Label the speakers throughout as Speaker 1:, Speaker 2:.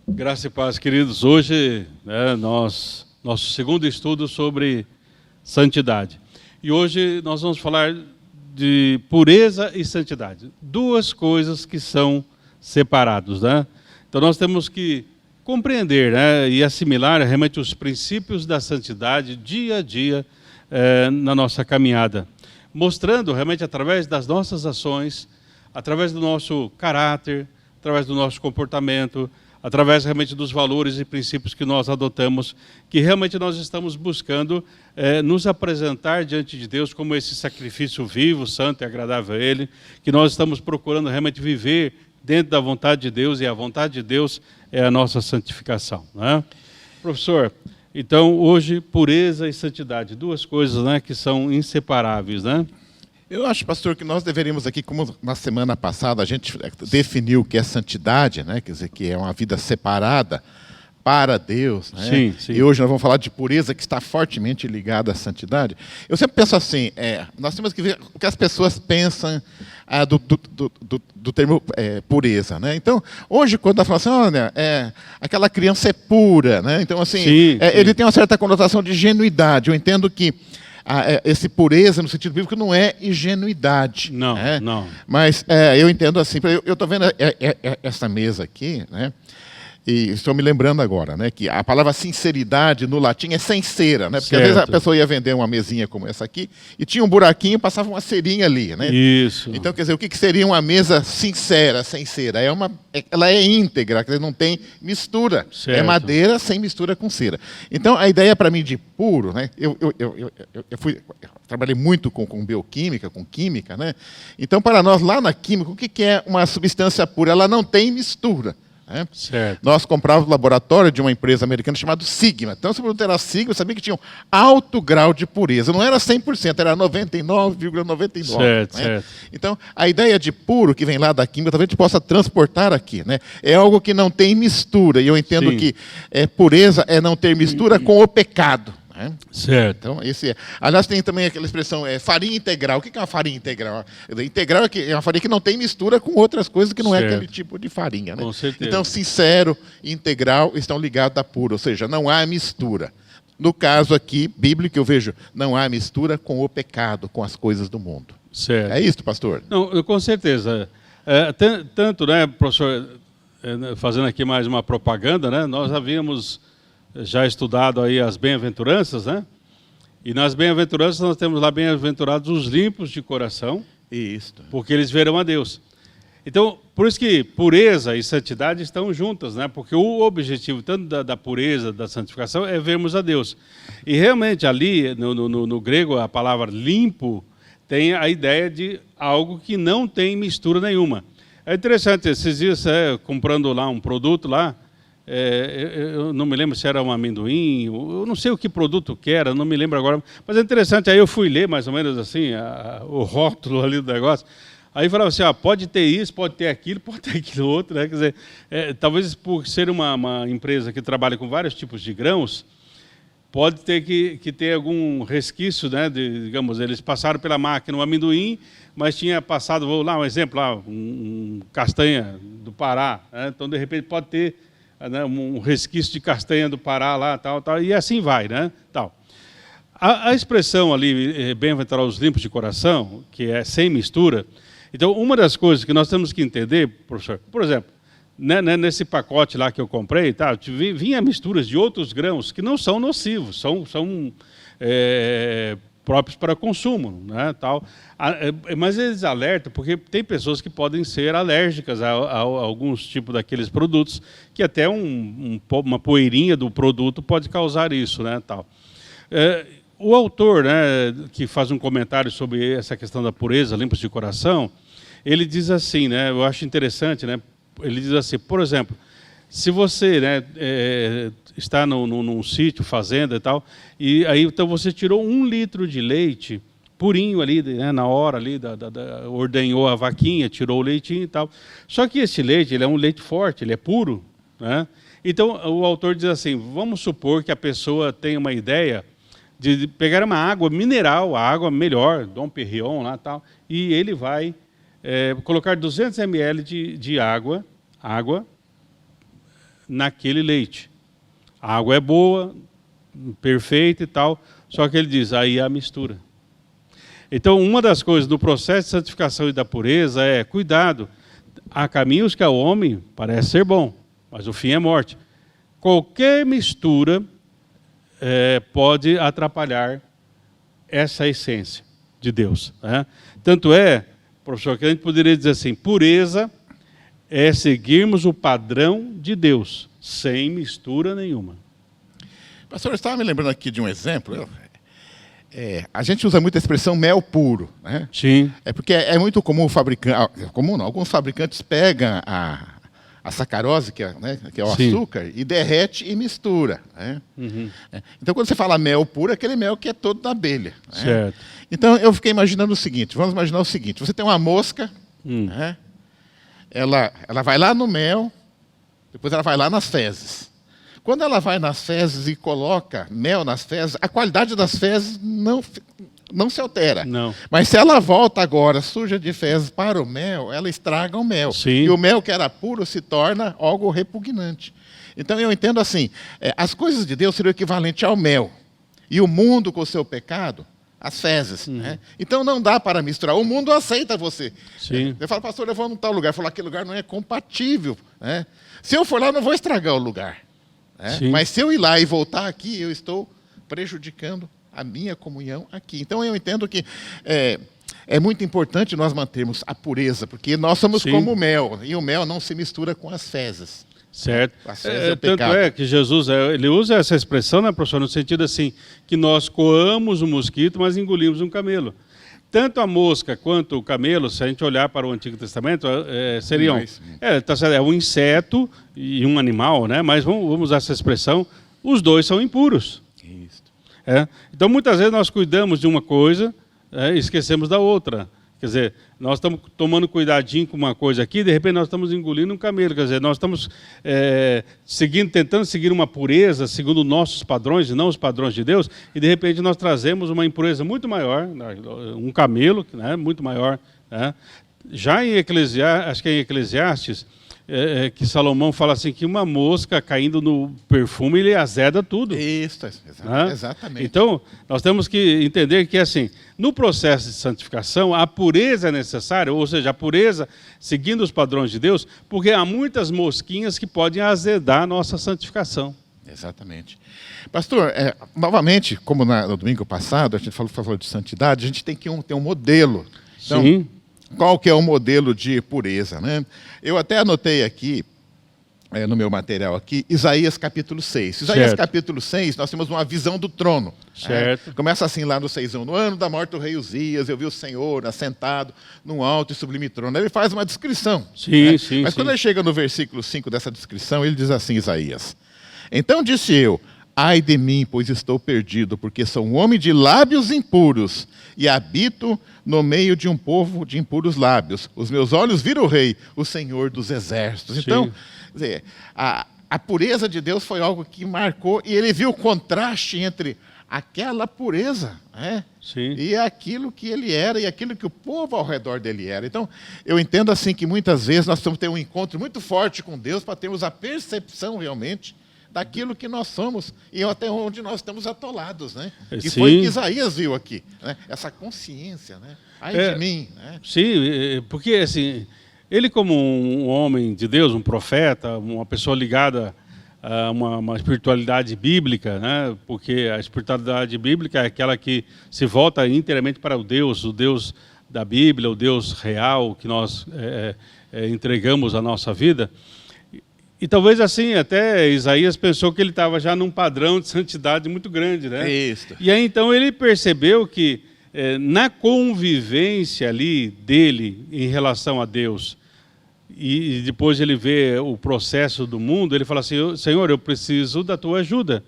Speaker 1: Graça e paz, queridos. Hoje, nosso segundo estudo sobre santidade. E hoje nós vamos falar de pureza e santidade. Duas coisas que são separadas, né? Então nós temos que compreender, né, e assimilar realmente os princípios da santidade dia a dia na nossa caminhada. Mostrando realmente através das nossas ações, através do nosso caráter, através do nosso comportamento, através realmente dos valores e princípios que nós adotamos, que realmente nós estamos buscando nos apresentar diante de Deus como esse sacrifício vivo, santo e agradável a Ele, que nós estamos procurando realmente viver dentro da vontade de Deus, e a vontade de Deus é a nossa santificação, né? Professor, então hoje pureza e santidade, duas coisas, né, que são inseparáveis, né?
Speaker 2: Eu acho, pastor, que nós deveríamos aqui, como na semana passada a gente definiu o que é santidade, né? Quer dizer, que é uma vida separada para Deus, né?
Speaker 1: Sim, sim.
Speaker 2: E hoje nós vamos falar de pureza, que está fortemente ligada à santidade. Eu sempre penso assim, nós temos que ver o que as pessoas pensam do termo pureza, né? Então, hoje, quando nós falamos assim, olha, aquela criança é pura, né? Então, assim,
Speaker 1: Sim.
Speaker 2: ele tem uma certa conotação de genuidade. Eu entendo que esse pureza, no sentido bíblico, não é ingenuidade.
Speaker 1: Não,
Speaker 2: né?
Speaker 1: não.
Speaker 2: Mas eu entendo assim, eu estou vendo essa mesa aqui, né? E estou me lembrando agora, né, que a palavra sinceridade no latim é sincera, né? Porque
Speaker 1: Certo.
Speaker 2: às vezes a pessoa ia vender uma mesinha como essa aqui e tinha um buraquinho, passava uma cerinha ali, né?
Speaker 1: Isso.
Speaker 2: Então, quer dizer, o que seria uma mesa sincera, sem cera? Ela é íntegra, quer dizer, não tem mistura.
Speaker 1: Certo.
Speaker 2: É madeira sem mistura com cera. Então, a ideia para mim de puro, né? Eu trabalhei muito com bioquímica, com química, né? Então, para nós, lá na química, o que é uma substância pura? Ela não tem mistura.
Speaker 1: Certo.
Speaker 2: Nós comprávamos o laboratório de uma empresa americana chamada Sigma. Então, se o produto era Sigma, eu sabia que tinha um alto grau de pureza. Não era 100%, era 99,99%.
Speaker 1: Certo,
Speaker 2: né?
Speaker 1: certo.
Speaker 2: Então, a ideia de puro, que vem lá da química, talvez a gente possa transportar aqui. Né? É algo que não tem mistura. E eu entendo
Speaker 1: Sim.
Speaker 2: que pureza é não ter mistura com o pecado. Né?
Speaker 1: Certo.
Speaker 2: Então, esse é. Aliás, tem também aquela expressão, farinha integral. O que é uma farinha integral? Integral é uma farinha que não tem mistura com outras coisas que não é
Speaker 1: Certo.
Speaker 2: aquele tipo de farinha. Né?
Speaker 1: Com certeza.
Speaker 2: Então, sincero e integral estão ligados a puro, ou seja, não há mistura. No caso aqui, bíblico, eu vejo, não há mistura com o pecado, com as coisas do mundo.
Speaker 1: Certo.
Speaker 2: É isso, pastor?
Speaker 1: Não, com certeza. Tanto, né, professor, fazendo aqui mais uma propaganda, né, nós havíamos já estudado aí as bem-aventuranças, né? E nas bem-aventuranças nós temos lá bem-aventurados os limpos de coração,
Speaker 2: Isso.
Speaker 1: porque eles verão a Deus. Então, por isso que pureza e santidade estão juntas, né? Porque o objetivo tanto da pureza, da santificação, é vermos a Deus. E realmente ali, no grego, a palavra limpo tem a ideia de algo que não tem mistura nenhuma. É interessante, esses dias, comprando lá um produto lá, eu não me lembro se era um amendoim, eu não sei o que produto que era, não me lembro agora, mas é interessante, aí eu fui ler mais ou menos assim, o rótulo ali do negócio, aí falava assim, pode ter isso, pode ter aquilo outro, né? Quer dizer, talvez por ser uma empresa que trabalha com vários tipos de grãos, pode ter que ter algum resquício, né? Digamos, eles passaram pela máquina um amendoim, mas tinha passado, vou lá, um exemplo, um castanha do Pará, né? Então de repente pode ter um resquício de castanha do Pará lá, tal, e assim vai, né? Tal. A expressão ali, bem-aventurados os limpos de coração, que é sem mistura, então uma das coisas que nós temos que entender, professor, por exemplo, nesse pacote lá que eu comprei, tá, vinha misturas de outros grãos que não são nocivos, são próprios para consumo, né, tal. Mas eles alertam porque tem pessoas que podem ser alérgicas a alguns tipos daqueles produtos, que até uma poeirinha do produto pode causar isso, né, tal. O autor, né, que faz um comentário sobre essa questão da pureza, limpos de coração, ele diz assim, né, eu acho interessante, né, ele diz assim, por exemplo, se você, né, está num sítio, fazenda e tal, e aí então você tirou 1 litro de leite purinho ali, né, na hora ali, ordenhou a vaquinha, tirou o leitinho e tal. Só que esse leite, ele é um leite forte, ele é puro, né? Então o autor diz assim, vamos supor que a pessoa tenha uma ideia de pegar uma água mineral, a água melhor, Dom Perignon lá tal, e ele vai colocar 200 ml de água naquele leite. A água é boa, perfeita e tal, só que ele diz, aí há mistura. Então, uma das coisas do processo de santificação e da pureza é, cuidado, há caminhos que ao homem parece ser bom, mas o fim é morte. Qualquer mistura pode atrapalhar essa essência de Deus. Né? Tanto é, professor, que a gente poderia dizer assim, pureza é seguirmos o padrão de Deus, sem mistura nenhuma.
Speaker 2: Pastor, eu estava me lembrando aqui de um exemplo. A gente usa muito a expressão mel puro, né?
Speaker 1: Sim.
Speaker 2: É porque é muito comum alguns fabricantes pegam a sacarose, que é o
Speaker 1: Sim.
Speaker 2: açúcar, e derrete e mistura. Né?
Speaker 1: Uhum.
Speaker 2: Então, quando você fala mel puro, é aquele mel que é todo da abelha. Né?
Speaker 1: Certo.
Speaker 2: Então, eu fiquei imaginando o seguinte, vamos imaginar o seguinte, você tem uma mosca, né? Ela vai lá no mel, depois ela vai lá nas fezes. Quando ela vai nas fezes e coloca mel nas fezes, a qualidade das fezes não se altera.
Speaker 1: Não.
Speaker 2: Mas se ela volta agora suja de fezes para o mel, ela estraga o mel.
Speaker 1: Sim.
Speaker 2: E o mel que era puro se torna algo repugnante. Então eu entendo assim, as coisas de Deus seriam equivalente ao mel. E o mundo com o seu pecado, as fezes. Né? Então não dá para misturar. O mundo aceita você.
Speaker 1: Sim.
Speaker 2: Eu falo, pastor, eu vou num tal lugar. Eu falo, aquele lugar não é compatível. Né? Se eu for lá, eu não vou estragar o lugar. Mas se eu ir lá e voltar aqui, eu estou prejudicando a minha comunhão aqui. Então eu entendo que é muito importante nós mantermos a pureza, porque nós somos como o mel, e o mel não se mistura com as fezes.
Speaker 1: Certo.
Speaker 2: As fezes o
Speaker 1: Tanto
Speaker 2: pecado.
Speaker 1: é que Jesus ele usa essa expressão, né, professor, no sentido assim, que nós coamos o mosquito, mas engolimos um camelo. Tanto a mosca quanto o camelo, se a gente olhar para o Antigo Testamento, seriam... É um inseto e um animal, né? Mas vamos usar essa expressão, os dois são impuros.
Speaker 2: Isso.
Speaker 1: Então, muitas vezes nós cuidamos de uma coisa e esquecemos da outra. Quer dizer, nós estamos tomando cuidadinho com uma coisa aqui, de repente nós estamos engolindo um camelo. Quer dizer, nós estamos tentando seguir uma pureza segundo nossos padrões e não os padrões de Deus, e de repente nós trazemos uma impureza muito maior, um camelo, né, muito maior. Né? Já em Eclesiastes, acho que é em Eclesiastes, que Salomão fala assim, que uma mosca caindo no perfume, ele azeda tudo.
Speaker 2: Isso,
Speaker 1: Né?
Speaker 2: exatamente.
Speaker 1: Então, nós temos que entender que, assim, no processo de santificação, a pureza é necessária, ou seja, a pureza seguindo os padrões de Deus, porque há muitas mosquinhas que podem azedar a nossa santificação.
Speaker 2: Exatamente. Pastor, novamente, como no domingo passado, a gente falou de santidade, a gente tem que ter um modelo. Então,
Speaker 1: Sim.
Speaker 2: qual que é o modelo de pureza? Né? Eu até anotei aqui, no meu material aqui, Isaías capítulo 6. Isaías capítulo 6, nós temos uma visão do trono.
Speaker 1: Certo.
Speaker 2: Começa assim lá no 6:1. No ano da morte do rei Uzias, eu vi o Senhor assentado num alto e sublime trono. Ele faz uma descrição.
Speaker 1: Sim, sim,
Speaker 2: Mas quando ele chega no versículo 5 dessa descrição, ele diz assim, Isaías: então disse eu, ai de mim, pois estou perdido, porque sou um homem de lábios impuros e habito no meio de um povo de impuros lábios. Os meus olhos viram o rei, o Senhor dos exércitos. Então, quer dizer, a pureza de Deus foi algo que marcou, e ele viu o contraste entre aquela pureza, né?
Speaker 1: Sim.
Speaker 2: E aquilo que ele era e aquilo que o povo ao redor dele era. Então, eu entendo assim que muitas vezes nós temos que ter um encontro muito forte com Deus para termos a percepção realmente daquilo que nós somos e até onde nós estamos atolados, né? Que foi o que Isaías viu aqui, né? Essa consciência, né? Ai de mim, né?
Speaker 1: Sim, porque assim, ele como um homem de Deus, um profeta, uma pessoa ligada a uma espiritualidade bíblica, né? Porque a espiritualidade bíblica é aquela que se volta inteiramente para o Deus da Bíblia, o Deus real que nós entregamos a nossa vida. E talvez assim, até Isaías pensou que ele estava já num padrão de santidade muito grande, né?
Speaker 2: Isso.
Speaker 1: E aí então ele percebeu que na convivência ali dele em relação a Deus, e depois ele vê o processo do mundo, ele fala assim, Senhor, eu preciso da tua ajuda.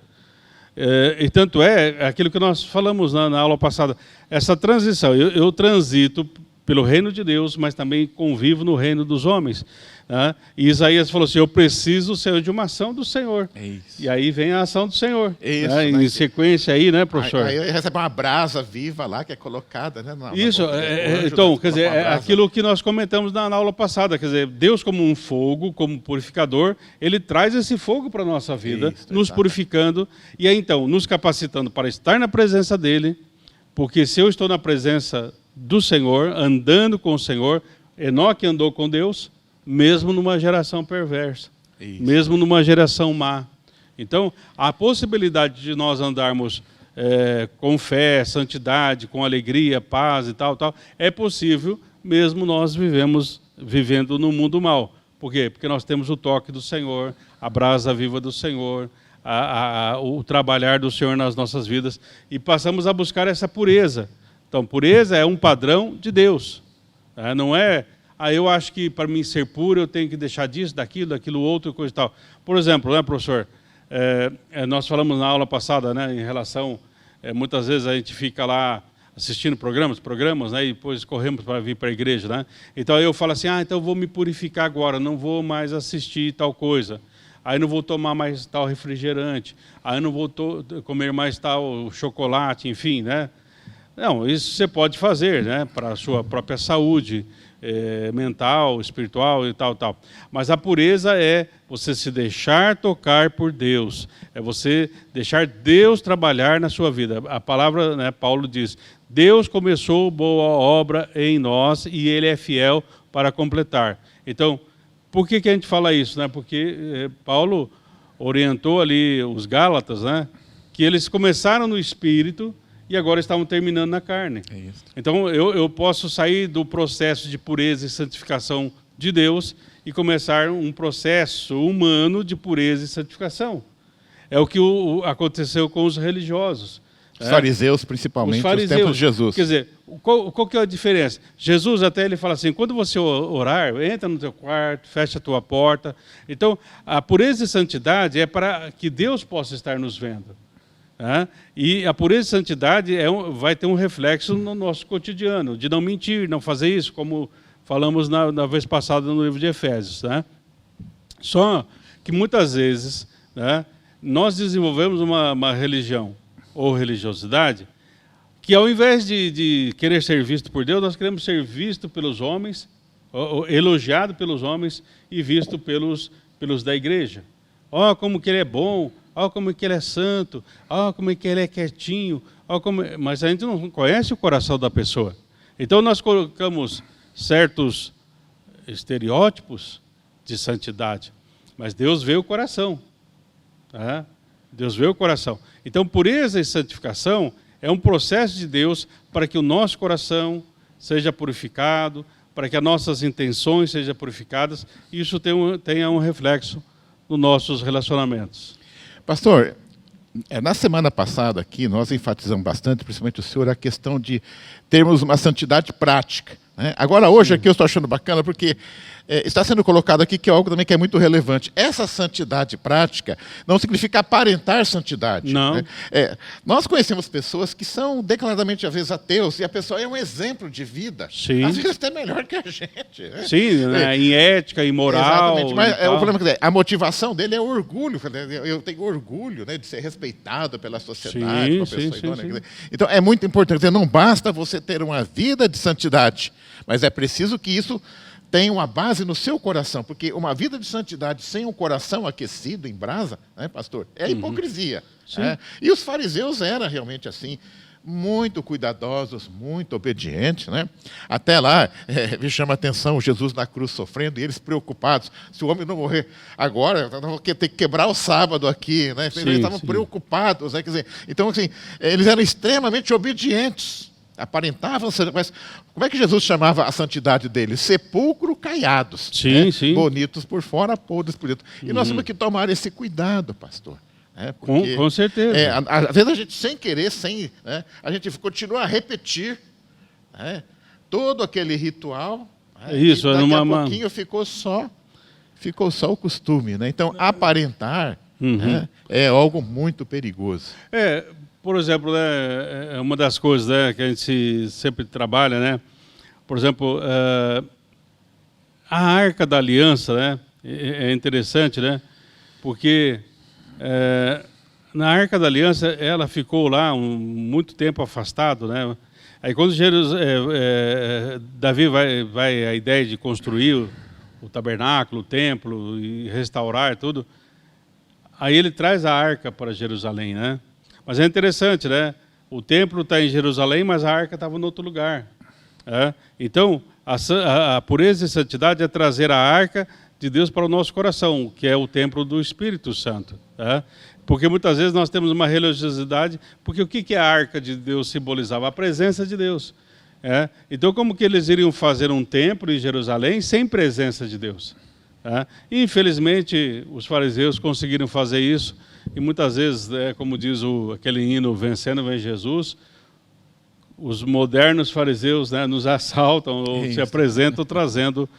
Speaker 1: E tanto é aquilo que nós falamos na aula passada, essa transição, eu transito pelo reino de Deus, mas também convivo no reino dos homens. Né? E Isaías falou assim, eu preciso, Senhor, de uma ação do Senhor. E aí vem a ação do Senhor.
Speaker 2: Isso,
Speaker 1: né? Em sequência aí, né, professor?
Speaker 2: Aí recebe uma brasa viva lá, que é colocada, né?
Speaker 1: Isso, então, quer dizer, é aquilo que nós comentamos na aula passada, quer dizer, Deus como um fogo, como purificador, Ele traz esse fogo para a nossa vida, nos purificando, e aí então, nos capacitando para estar na presença dEle, porque se eu estou na presença do Senhor, andando com o Senhor, Enoque andou com Deus, mesmo numa geração perversa, mesmo numa geração má. Então, a possibilidade de nós andarmos com fé, santidade, com alegria, paz e tal, é possível, mesmo nós vivendo no mundo mal. Por quê? Porque nós temos o toque do Senhor, a brasa viva do Senhor, o trabalhar do Senhor nas nossas vidas, e passamos a buscar essa pureza. Então, pureza é um padrão de Deus. Não é, eu acho que para mim ser puro eu tenho que deixar disso, daquilo outro, coisa e tal. Por exemplo, né, professor, nós falamos na aula passada, né, em relação, muitas vezes a gente fica lá assistindo programas, né, e depois corremos para vir para a igreja. Né? Então eu falo assim, então eu vou me purificar agora, não vou mais assistir tal coisa. Aí não vou tomar mais tal refrigerante, aí não vou comer mais tal chocolate, enfim, né? Não, isso você pode fazer, né, para a sua própria saúde mental, espiritual e tal. Mas a pureza é você se deixar tocar por Deus, é você deixar Deus trabalhar na sua vida. A palavra, né, Paulo diz, Deus começou boa obra em nós e Ele é fiel para completar. Então, por que a gente fala isso? Né? Porque Paulo orientou ali os Gálatas, né, que eles começaram no Espírito e agora estavam terminando na carne. Então, eu posso sair do processo de pureza e santificação de Deus e começar um processo humano de pureza e santificação. É o que aconteceu com os religiosos.
Speaker 2: Os fariseus, principalmente, nos tempos de Jesus.
Speaker 1: Quer dizer, qual que é a diferença? Jesus até ele fala assim, quando você orar, entra no teu quarto, fecha a tua porta. Então, a pureza e santidade é para que Deus possa estar nos vendo. E a pureza e santidade vai ter um reflexo no nosso cotidiano, de não mentir, não fazer isso, como falamos na vez passada no livro de Efésios. Né? Só que muitas vezes, né, nós desenvolvemos uma religião ou religiosidade que ao invés de querer ser visto por Deus, nós queremos ser visto pelos homens, elogiado pelos homens e visto pelos da igreja. Como que ele é bom, como que ele é santo, como que ele é quietinho, mas a gente não conhece o coração da pessoa. Então nós colocamos certos estereótipos de santidade, mas Deus vê o coração. Deus vê o coração. Então pureza e santificação é um processo de Deus para que o nosso coração seja purificado, para que as nossas intenções sejam purificadas, e isso tenha um reflexo nos nossos relacionamentos.
Speaker 2: Pastor, na semana passada aqui, nós enfatizamos bastante, principalmente o senhor, a questão de termos uma santidade prática. Né? Agora, hoje aqui eu estou achando bacana, porque está sendo colocado aqui que é algo também que é muito relevante. Essa santidade prática não significa aparentar santidade.
Speaker 1: Não.
Speaker 2: Né? Nós conhecemos pessoas que são declaradamente, às vezes, ateus, e a pessoa é um exemplo de vida.
Speaker 1: Sim.
Speaker 2: Às vezes até melhor que a gente. Né?
Speaker 1: Sim, né? Em ética, em moral.
Speaker 2: Exatamente, mas o problema é que a motivação dele é orgulho. Eu tenho orgulho, né, de ser respeitado pela sociedade, pela pessoa idônea. Então, é muito importante. Não basta você ter uma vida de santidade, mas é preciso que isso tenha uma base no seu coração, porque uma vida de santidade sem um coração aquecido em brasa, né, pastor, é hipocrisia. Né? E os fariseus eram realmente assim, muito cuidadosos, muito obedientes. Né? Até lá, me chama a atenção Jesus na cruz sofrendo, e eles preocupados. Se o homem não morrer agora, vão ter que quebrar o sábado aqui. Né? Eles estavam preocupados. Né? Quer dizer, então, assim, eles eram extremamente obedientes. Aparentavam, mas como é que Jesus chamava a santidade deles? Sepulcro caiados.
Speaker 1: Sim.
Speaker 2: Bonitos por fora, podres por dentro. E nós temos que tomar esse cuidado, pastor. Porque,
Speaker 1: com certeza.
Speaker 2: Às vezes a gente, sem querer, né, a gente continua a repetir, né, todo aquele ritual.
Speaker 1: Isso,
Speaker 2: e daqui a pouquinho ficou só o costume. Né? Então, aparentar né, é algo muito perigoso.
Speaker 1: Por exemplo, né, uma das coisas, né, que a gente sempre trabalha, né, por exemplo, a Arca da Aliança, né? É interessante, né? Porque na Arca da Aliança ela ficou lá muito tempo afastado, né? Aí quando Davi vai a ideia de construir o tabernáculo, o templo e restaurar tudo, aí ele traz a arca para Jerusalém, né? Mas é interessante, né? O templo está em Jerusalém, mas a arca estava em outro lugar. Então, a pureza e santidade é trazer a arca de Deus para o nosso coração, que é o templo do Espírito Santo. Porque muitas vezes nós temos uma religiosidade, porque o que a arca de Deus simbolizava? A presença de Deus. Então, como que eles iriam fazer um templo em Jerusalém sem presença de Deus? Infelizmente, os fariseus conseguiram fazer isso, e muitas vezes, como diz aquele hino, Vencendo vem Jesus, os modernos fariseus, né, nos assaltam ou se apresentam trazendo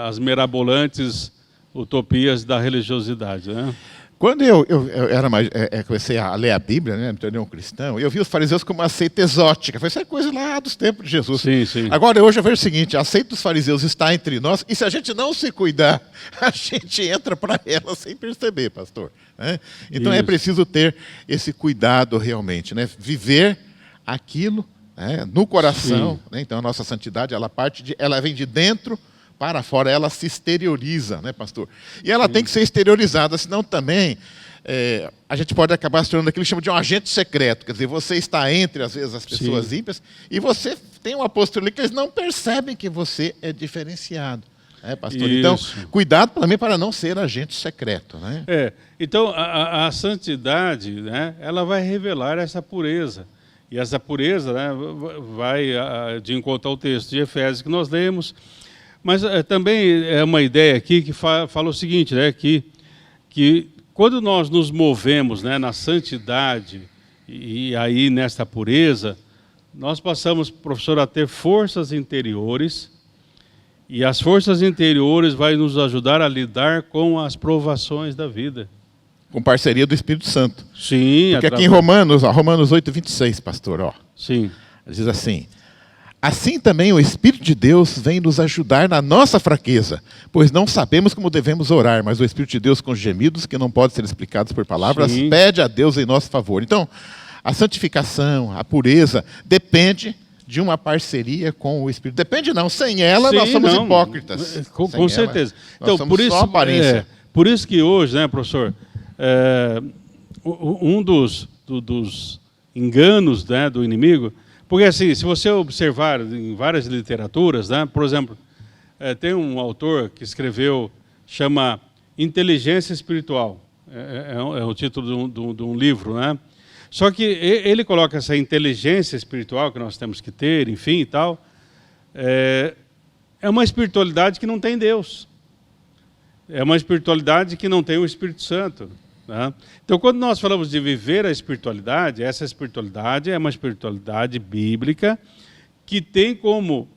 Speaker 1: as mirabolantes utopias da religiosidade, né?
Speaker 2: Quando eu comecei a ler a Bíblia, né, me tornei um cristão, eu vi os fariseus como uma seita exótica. Foi essa coisa lá dos tempos de Jesus.
Speaker 1: Sim, sim.
Speaker 2: Agora, hoje eu vejo o seguinte, a seita dos fariseus está entre nós, e se a gente não se cuidar, a gente entra para ela sem perceber, pastor. Então é preciso ter esse cuidado realmente, né? Viver aquilo, né, no coração. Né? Então a nossa santidade, ela vem de dentro para fora, ela se exterioriza, né, pastor? E ela tem que ser exteriorizada, senão também a gente pode acabar se tornando aquilo que chama de um agente secreto. Quer dizer, você está entre, às vezes, as pessoas ímpias, e você tem uma postura ali que eles não percebem que você é diferenciado. Pastor? Isso. Então, cuidado também para não ser agente secreto. Né?
Speaker 1: Então, a santidade, né, ela vai revelar essa pureza. E essa pureza, né, vai de encontro ao texto de Efésios que nós lemos. Mas também é uma ideia aqui que fala o seguinte, né, que quando nós nos movemos, né, na santidade e aí nesta pureza, nós passamos, professor, a ter forças interiores, e as forças interiores vão nos ajudar a lidar com as provações da vida.
Speaker 2: Com parceria do Espírito Santo.
Speaker 1: Sim.
Speaker 2: Porque aqui em Romanos 8:26, pastor,
Speaker 1: Sim.
Speaker 2: Diz assim: assim também o Espírito de Deus vem nos ajudar na nossa fraqueza, pois não sabemos como devemos orar, mas o Espírito de Deus, com gemidos que não podem ser explicados por palavras, pede a Deus em nosso favor. Então, a santificação, a pureza, depende de uma parceria com o Espírito. Depende não, sem ela nós somos hipócritas.
Speaker 1: Com certeza. Então,
Speaker 2: por isso, só aparência.
Speaker 1: Por isso que hoje, né, professor, um dos enganos, né, do inimigo. Porque, assim, se você observar em várias literaturas, né, por exemplo, tem um autor que escreveu, chama Inteligência Espiritual. É o título de um livro, né? Só que ele coloca essa inteligência espiritual que nós temos que ter, enfim e tal, é uma espiritualidade que não tem Deus. É uma espiritualidade que não tem o Espírito Santo. Né? Então, quando nós falamos de viver a espiritualidade, essa espiritualidade é uma espiritualidade bíblica que tem como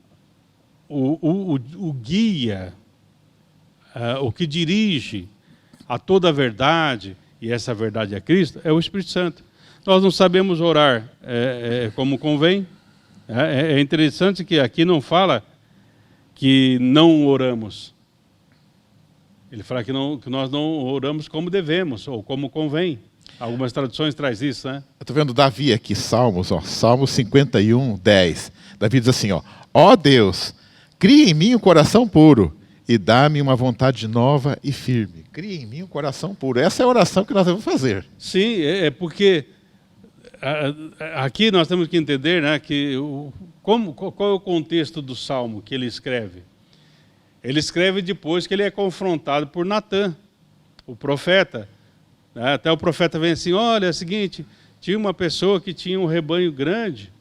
Speaker 1: o guia, o que dirige a toda a verdade, e essa verdade é Cristo, é o Espírito Santo. Nós não sabemos orar como convém. É interessante que aqui não fala que não oramos. Ele fala que nós não oramos como devemos, ou como convém. Algumas traduções trazem isso, né?
Speaker 2: Eu estou vendo Davi aqui, Salmos 51:10. Davi diz assim, ó Deus, cria em mim um coração puro e dá-me uma vontade nova e firme. Cria em mim um coração puro. Essa é a oração que nós devemos fazer.
Speaker 1: Sim, porque aqui nós temos que entender, né, que qual é o contexto do Salmo que ele escreve. Ele escreve depois que ele é confrontado por Natã, o profeta. Até o profeta vem assim, olha, é o seguinte, tinha uma pessoa que tinha um rebanho grande,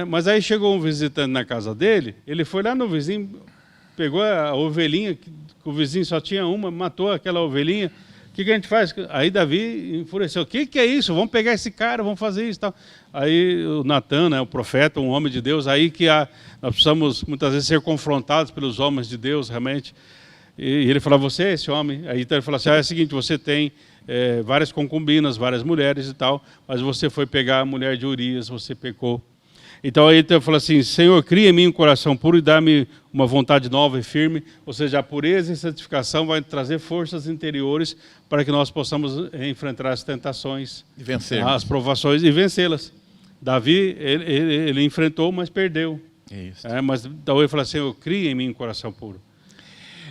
Speaker 1: mas aí chegou um visitante na casa dele, ele foi lá no vizinho, pegou a ovelhinha, que o vizinho só tinha uma, matou aquela ovelhinha. O que a gente faz? Aí Davi enfureceu. O que é isso? Vamos pegar esse cara, vamos fazer isso e tal. Aí o Natã, né, o profeta, um homem de Deus, aí que nós precisamos muitas vezes ser confrontados pelos homens de Deus, realmente. E ele fala, você é esse homem? Aí então ele fala assim, é o seguinte, você tem várias concubinas, várias mulheres e tal, mas você foi pegar a mulher de Urias, você pecou. Então aí eu falo assim, Senhor, cria em mim um coração puro e dá-me uma vontade nova e firme. Ou seja, a pureza e santificação vai trazer forças interiores para que nós possamos enfrentar as tentações,
Speaker 2: E vencer.
Speaker 1: as provações e vencê-las. Davi, ele enfrentou, mas perdeu.
Speaker 2: Isso.
Speaker 1: Mas Davi fala assim, Senhor, cria em mim um coração puro.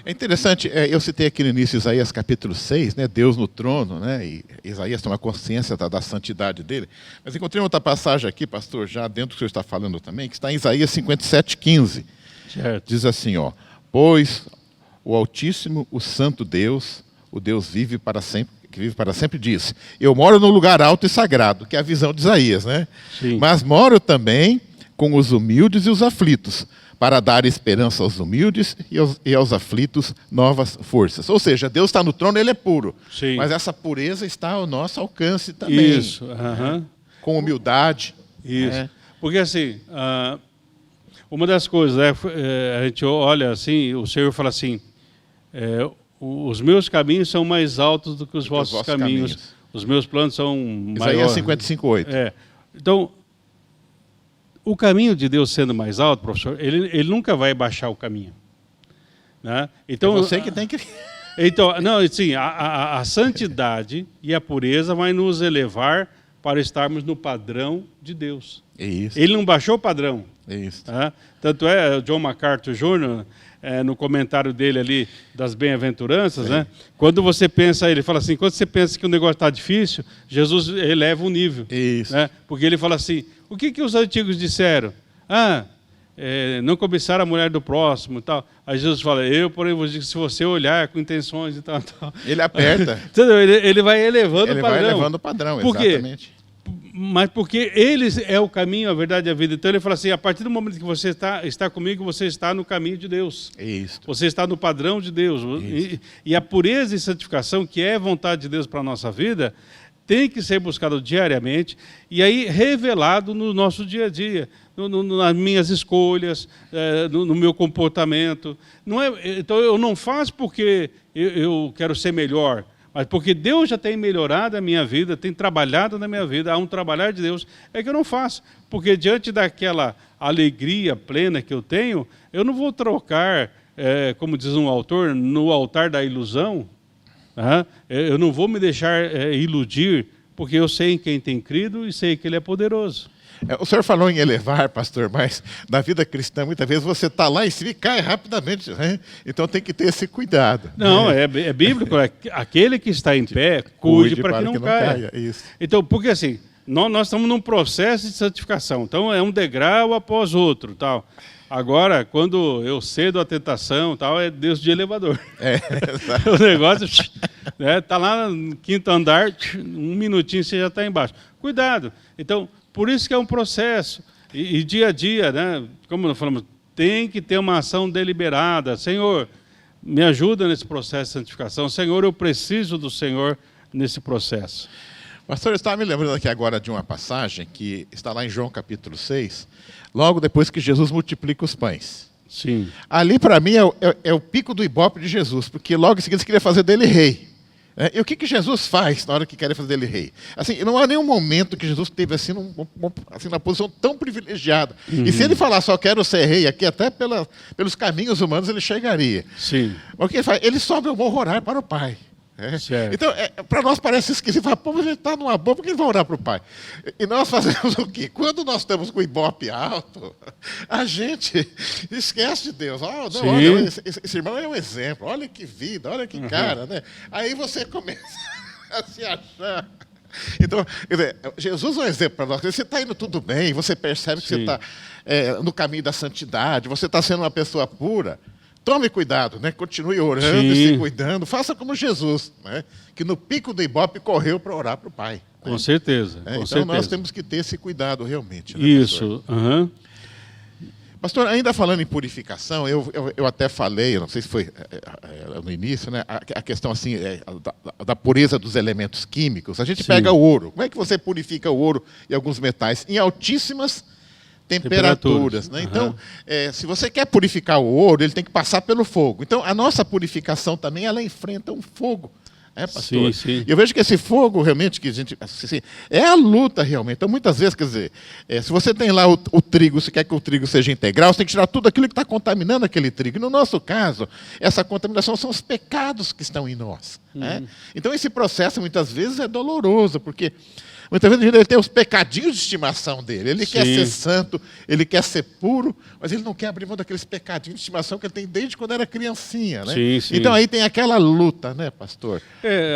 Speaker 2: É interessante, eu citei aqui no início Isaías capítulo 6, né, Deus no trono, né, e Isaías tem uma consciência da santidade dele. Mas encontrei outra passagem aqui, pastor, já dentro do que o senhor está falando também, que está em Isaías 57:15.
Speaker 1: Certo.
Speaker 2: Diz assim, ó, pois o Altíssimo, o Santo Deus, o Deus vive para sempre, que vive para sempre, diz, eu moro num lugar alto e sagrado, que é a visão de Isaías, né?
Speaker 1: Sim.
Speaker 2: Mas moro também com os humildes e os aflitos, para dar esperança aos humildes e aos aflitos novas forças. Ou seja, Deus está no trono, ele é puro.
Speaker 1: Sim.
Speaker 2: Mas essa pureza está ao nosso alcance também.
Speaker 1: Isso. Aham.
Speaker 2: Com humildade.
Speaker 1: Isso.
Speaker 2: né?
Speaker 1: Porque assim, uma das coisas, a gente olha assim, o Senhor fala assim, os meus caminhos são mais altos do que os vossos caminhos. Os meus planos são
Speaker 2: Isaías
Speaker 1: maiores.
Speaker 2: 55:8.
Speaker 1: Então, o caminho de Deus sendo mais alto, professor, ele nunca vai baixar o caminho. Né? Então,
Speaker 2: É você que tem que...
Speaker 1: Então, não, sim, a santidade e a pureza vai nos elevar para estarmos no padrão de Deus.
Speaker 2: É isso.
Speaker 1: Ele não baixou o padrão.
Speaker 2: É isso.
Speaker 1: Tá? Tanto é, o John MacArthur Jr., no comentário dele ali das bem-aventuranças, né? Quando você pensa, ele fala assim, quando você pensa que o negócio está difícil, Jesus eleva o nível.
Speaker 2: Isso.
Speaker 1: Né? Porque ele fala assim, o que os antigos disseram? Não cobiçar a mulher do próximo e tal. Aí Jesus fala, eu, porém, vos digo, se você olhar com intenções e tal.
Speaker 2: Ele aperta.
Speaker 1: Entendeu? Ele vai elevando
Speaker 2: Ele
Speaker 1: o padrão.
Speaker 2: vai elevando o padrão,
Speaker 1: Por quê?
Speaker 2: exatamente.
Speaker 1: Mas porque ele é o caminho, a verdade e a vida. Então ele fala assim, a partir do momento que você está comigo, você está no caminho de Deus.
Speaker 2: Isso.
Speaker 1: Você está no padrão de Deus. E a pureza e santificação, que é vontade de Deus para a nossa vida, tem que ser buscado diariamente e aí revelado no nosso dia a dia, nas minhas escolhas, no meu comportamento. Então eu não faço porque eu quero ser melhor, mas porque Deus já tem melhorado a minha vida, tem trabalhado na minha vida, há um trabalhar de Deus, é que eu não faço. Porque diante daquela alegria plena que eu tenho, eu não vou trocar, como diz um autor, no altar da ilusão. Eu não vou me deixar iludir, porque eu sei em quem tem crido e sei que Ele é poderoso.
Speaker 2: O senhor falou em elevar, pastor, mas na vida cristã, muitas vezes você está lá em cima e cai rapidamente. Né? Então tem que ter esse cuidado.
Speaker 1: Não, é bíblico. Aquele que está em pé, cuide para que não caia.
Speaker 2: Isso.
Speaker 1: Então, porque assim, nós estamos num processo de santificação. Então é um degrau após outro. Tal. Agora, quando eu cedo a tentação, tal, é Deus de elevador. O negócio está lá no quinto andar, um minutinho você já está embaixo. Cuidado. Então, por isso que é um processo. E dia a dia, né, como nós falamos, tem que ter uma ação deliberada. Senhor, me ajuda nesse processo de santificação. Senhor, eu preciso do Senhor nesse processo.
Speaker 2: Pastor, eu estava me lembrando aqui agora de uma passagem que está lá em João capítulo 6, logo depois que Jesus multiplica os pães.
Speaker 1: Sim.
Speaker 2: Ali, para mim, é o pico do ibope de Jesus, porque logo em seguida você queria fazer dele rei. E o que Jesus faz na hora que querem fazer dele rei? Assim, não há nenhum momento que Jesus esteve assim, numa posição tão privilegiada. E se ele falar só quero ser rei aqui, até pelos caminhos humanos ele chegaria.
Speaker 1: Sim.
Speaker 2: Mas o que ele faz? Ele sobe o morro orar para o Pai. Então, para nós parece esquisito. Fala, pô, mas ele está numa boa, por que ele vai orar para o Pai? E nós fazemos o quê? Quando nós estamos com o ibope alto, a gente esquece de Deus. Oh, não, olha, esse irmão é um exemplo. Olha que vida, olha que cara. Né? Aí você começa a se achar. Então, quer dizer, Jesus é um exemplo para nós. Você está indo tudo bem, você percebe que você está no caminho da santidade, você está sendo uma pessoa pura. Tome cuidado, né? Continue orando e se cuidando. Faça como Jesus, né? Que no pico do ibope correu para orar para o Pai.
Speaker 1: Com
Speaker 2: né?
Speaker 1: certeza. Com
Speaker 2: então
Speaker 1: certeza.
Speaker 2: nós temos que ter esse cuidado realmente. Né,
Speaker 1: Isso.
Speaker 2: Pastor, ainda falando em purificação, eu até falei, não sei se foi no início, né? A questão assim, da pureza dos elementos químicos. A gente pega o ouro. Como é que você purifica o ouro e alguns metais? Em altíssimas temperaturas. Né? Então, se você quer purificar o ouro, ele tem que passar pelo fogo. Então, a nossa purificação também, ela enfrenta um fogo pastor?
Speaker 1: Sim, sim.
Speaker 2: E eu vejo que esse fogo realmente, que a gente, assim, é a luta realmente. Então, muitas vezes, quer dizer, se você tem lá o trigo, você quer que o trigo seja integral, você tem que tirar tudo aquilo que está contaminando aquele trigo. E no nosso caso, essa contaminação são os pecados que estão em nós. Né? Então, esse processo, muitas vezes, é doloroso, porque muitas vezes ele tem os pecadinhos de estimação dele. Ele quer ser santo, ele quer ser puro, mas ele não quer abrir mão daqueles pecadinhos de estimação que ele tem desde quando era criancinha. Né?
Speaker 1: Sim, sim.
Speaker 2: Então aí tem aquela luta, né, pastor?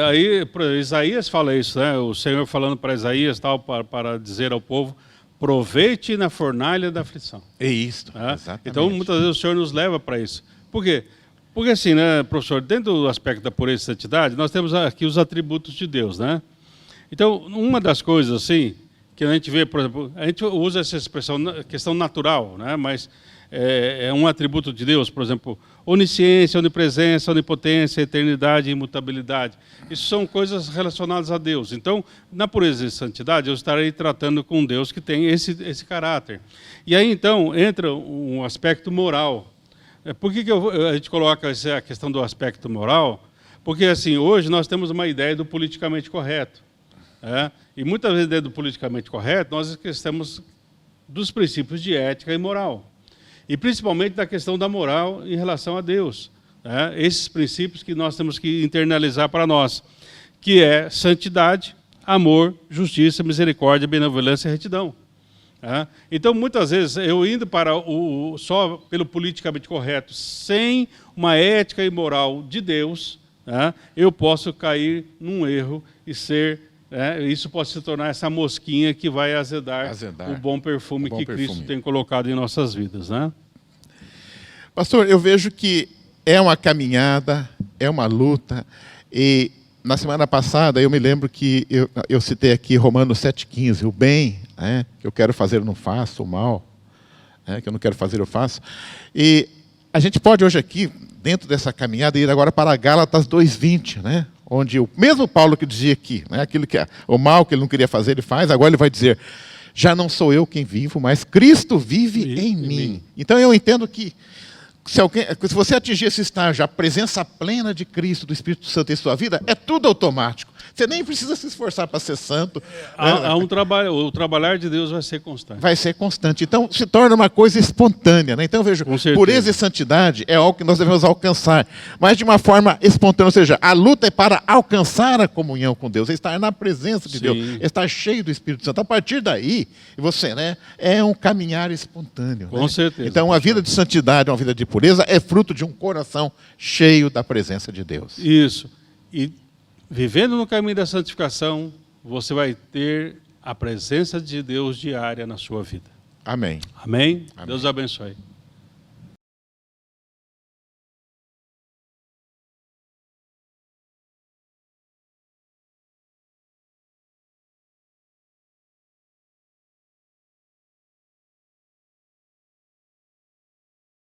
Speaker 1: Aí Isaías fala isso, né? O Senhor falando para Isaías tal, para dizer ao povo: proveite na fornalha da aflição.
Speaker 2: É isso,
Speaker 1: exatamente. Então, muitas vezes o Senhor nos leva para isso. Por quê? Porque assim, né, professor, dentro do aspecto da pureza e santidade, nós temos aqui os atributos de Deus, né? Então, uma das coisas assim que a gente vê, por exemplo, a gente usa essa expressão, questão natural, né? Mas é um atributo de Deus, por exemplo, onisciência, onipresença, onipotência, eternidade e imutabilidade. Isso são coisas relacionadas a Deus. Então, na pureza e santidade, eu estarei tratando com Deus que tem esse caráter. E aí, então, entra um aspecto moral. Por que a gente coloca a questão do aspecto moral? Porque, assim, hoje nós temos uma ideia do politicamente correto. E muitas vezes, dentro do politicamente correto, nós esquecemos dos princípios de ética e moral. E principalmente da questão da moral em relação a Deus. Esses princípios que nós temos que internalizar para nós, que é santidade, amor, justiça, misericórdia, benevolência e retidão. Então, muitas vezes, eu indo para só pelo politicamente correto, sem uma ética e moral de Deus, eu posso cair num erro e ser... isso pode se tornar essa mosquinha que vai azedar o bom perfume que Cristo tem colocado em nossas vidas. Né?
Speaker 2: Pastor, eu vejo que é uma caminhada, é uma luta. E na semana passada eu me lembro que eu citei aqui Romanos 7,15, o bem, que eu quero fazer eu não faço, o mal, que eu não quero fazer eu faço. E a gente pode hoje aqui, dentro dessa caminhada, ir agora para Gálatas 2,20, né? Onde o mesmo Paulo que dizia aqui, né, aquilo que o mal que ele não queria fazer, ele faz, agora ele vai dizer: já não sou eu quem vivo, mas Cristo vive em mim. Então eu entendo que se você atingir esse estágio, a presença plena de Cristo, do Espírito Santo em sua vida, é tudo automático. Você nem precisa se esforçar para ser santo.
Speaker 1: Há um trabalho, o trabalhar de Deus vai ser constante.
Speaker 2: Vai ser constante. Então, se torna uma coisa espontânea. Né? Então, eu vejo, pureza e santidade é algo que nós devemos alcançar, mas de uma forma espontânea. Ou seja, a luta é para alcançar a comunhão com Deus, é estar na presença de Deus, é estar cheio do Espírito Santo. A partir daí, você, né, é um caminhar espontâneo.
Speaker 1: Com certeza.
Speaker 2: Então, uma vida de santidade, uma vida de pureza, é fruto de um coração cheio da presença de Deus.
Speaker 1: Isso. E vivendo no caminho da santificação, você vai ter a presença de Deus diária na sua vida.
Speaker 2: Amém.
Speaker 1: Amém? Deus abençoe.